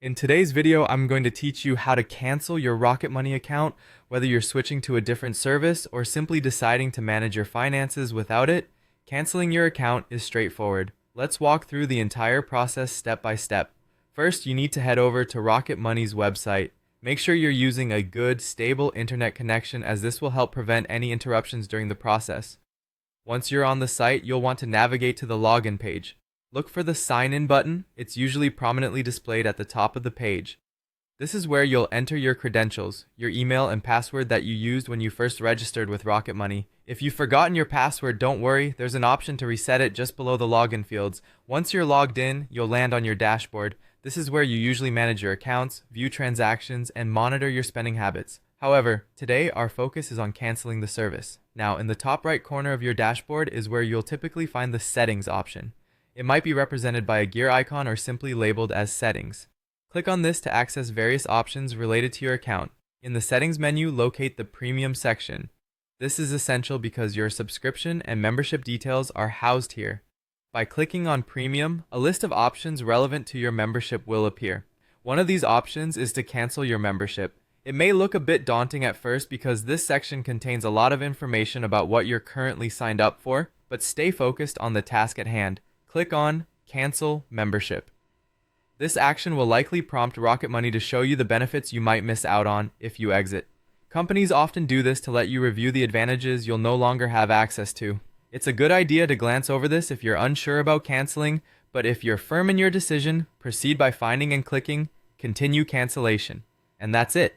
In today's video, I'm going to teach you how to cancel your Rocket Money account, whether you're switching to a different service or simply deciding to manage your finances without it. Canceling your account is straightforward. Let's walk through the entire process step by step. First, you need to head over to Rocket Money's website. Make sure you're using a good, stable internet connection, as this will help prevent any interruptions during the process. Once you're on the site, you'll want to navigate to the login page. Look for the Sign In button. It's usually prominently displayed at the top of the page. This is where you'll enter your credentials, your email and password that you used when you first registered with Rocket Money. If you've forgotten your password, don't worry, there's an option to reset it just below the login fields. Once you're logged in, you'll land on your dashboard. This is where you usually manage your accounts, view transactions, and monitor your spending habits. However, today our focus is on canceling the service. Now, in the top right corner of your dashboard is where you'll typically find the Settings option. It might be represented by a gear icon or simply labeled as Settings. Click on this to access various options related to your account. In the Settings menu, locate the Premium section. This is essential because your subscription and membership details are housed here. By clicking on Premium, a list of options relevant to your membership will appear. One of these options is to cancel your membership. It may look a bit daunting at first because this section contains a lot of information about what you're currently signed up for, but stay focused on the task at hand. Click on Cancel Membership. This action will likely prompt Rocket Money to show you the benefits you might miss out on if you exit. Companies often do this to let you review the advantages you'll no longer have access to. It's a good idea to glance over this if you're unsure about canceling, but if you're firm in your decision, proceed by finding and clicking Continue Cancellation. And that's it.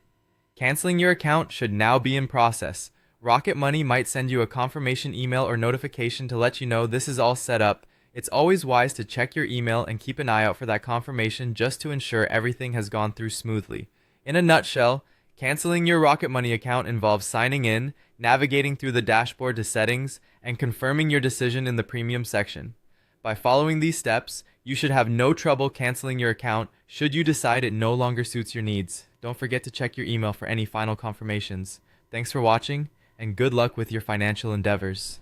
Canceling your account should now be in process. Rocket Money might send you a confirmation email or notification to let you know this is all set up. It's always wise to check your email and keep an eye out for that confirmation just to ensure everything has gone through smoothly. In a nutshell, canceling your Rocket Money account involves signing in, navigating through the dashboard to settings, and confirming your decision in the premium section. By following these steps, you should have no trouble canceling your account should you decide it no longer suits your needs. Don't forget to check your email for any final confirmations. Thanks for watching, and good luck with your financial endeavors.